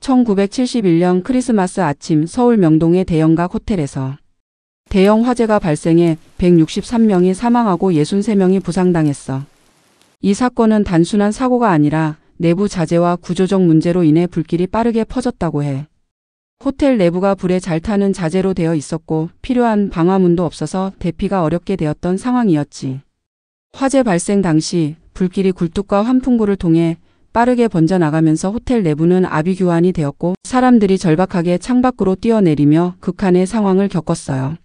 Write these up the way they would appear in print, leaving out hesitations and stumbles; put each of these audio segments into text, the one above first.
1971년 크리스마스 아침 서울 명동의 대형각 호텔에서 대형 화재가 발생해 163명이 사망하고 63명이 부상당했어. 이 사건은 단순한 사고가 아니라 내부 자재와 구조적 문제로 인해 불길이 빠르게 퍼졌다고 해. 호텔 내부가 불에 잘 타는 자재로 되어 있었고 필요한 방화문도 없어서 대피가 어렵게 되었던 상황이었지. 화재 발생 당시 불길이 굴뚝과 환풍구를 통해 빠르게 번져나가면서 호텔 내부는 아비규환이 되었고 사람들이 절박하게 창밖으로 뛰어내리며 극한의 상황을 겪었어요.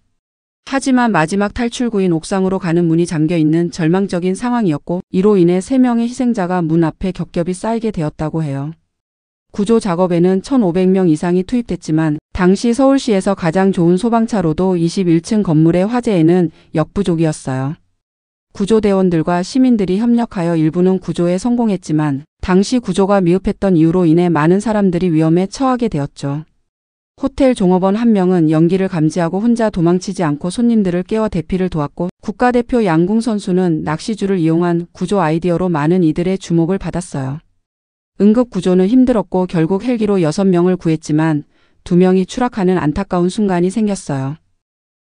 하지만 마지막 탈출구인 옥상으로 가는 문이 잠겨있는 절망적인 상황이었고 이로 인해 3명의 희생자가 문 앞에 겹겹이 쌓이게 되었다고 해요. 구조 작업에는 1,500명 이상이 투입됐지만 당시 서울시에서 가장 좋은 소방차로도 21층 건물의 화재에는 역부족이었어요. 구조대원들과 시민들이 협력하여 일부는 구조에 성공했지만 당시 구조가 미흡했던 이유로 인해 많은 사람들이 위험에 처하게 되었죠. 호텔 종업원 1명은 연기를 감지하고 혼자 도망치지 않고 손님들을 깨워 대피를 도왔고 국가대표 양궁 선수는 낚시줄을 이용한 구조 아이디어로 많은 이들의 주목을 받았어요. 응급구조는 힘들었고 결국 헬기로 6명을 구했지만 2명이 추락하는 안타까운 순간이 생겼어요.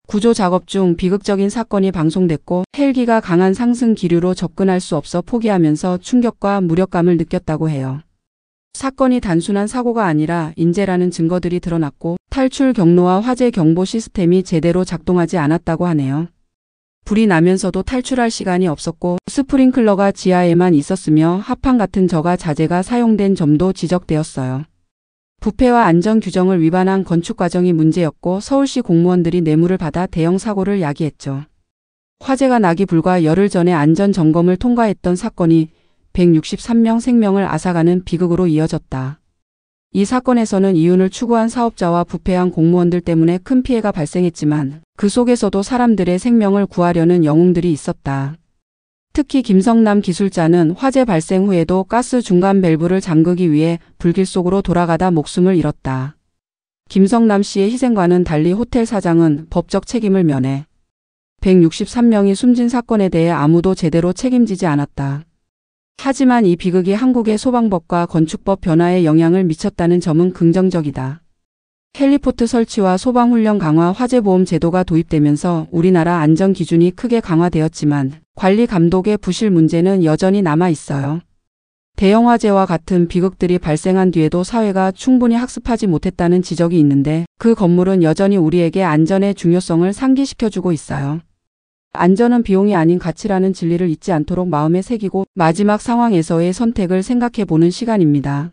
구조 작업 중 비극적인 사건이 방송됐고 헬기가 강한 상승 기류로 접근할 수 없어 포기하면서 충격과 무력감을 느꼈다고 해요. 사건이 단순한 사고가 아니라 인재라는 증거들이 드러났고 탈출 경로와 화재 경보 시스템이 제대로 작동하지 않았다고 하네요. 불이 나면서도 탈출할 시간이 없었고 스프링클러가 지하에만 있었으며 하판 같은 저가 자재가 사용된 점도 지적되었어요. 부패와 안전 규정을 위반한 건축 과정이 문제였고 서울시 공무원들이 뇌물을 받아 대형 사고를 야기했죠. 화재가 나기 불과 열흘 전에 안전 점검을 통과했던 사건이 163명 생명을 앗아가는 비극으로 이어졌다. 이 사건에서는 이윤을 추구한 사업자와 부패한 공무원들 때문에 큰 피해가 발생했지만 그 속에서도 사람들의 생명을 구하려는 영웅들이 있었다. 특히 김성남 기술자는 화재 발생 후에도 가스 중간 밸브를 잠그기 위해 불길 속으로 돌아가다 목숨을 잃었다. 김성남 씨의 희생과는 달리 호텔 사장은 법적 책임을 면해 163명이 숨진 사건에 대해 아무도 제대로 책임지지 않았다. 하지만 이 비극이 한국의 소방법과 건축법 변화에 영향을 미쳤다는 점은 긍정적이다. 헬리포트 설치와 소방훈련 강화, 화재보험 제도가 도입되면서 우리나라 안전 기준이 크게 강화되었지만 관리 감독의 부실 문제는 여전히 남아 있어요. 대형 화재와 같은 비극들이 발생한 뒤에도 사회가 충분히 학습하지 못했다는 지적이 있는데 그 건물은 여전히 우리에게 안전의 중요성을 상기시켜주고 있어요. 안전은 비용이 아닌 가치라는 진리를 잊지 않도록 마음에 새기고 마지막 상황에서의 선택을 생각해보는 시간입니다.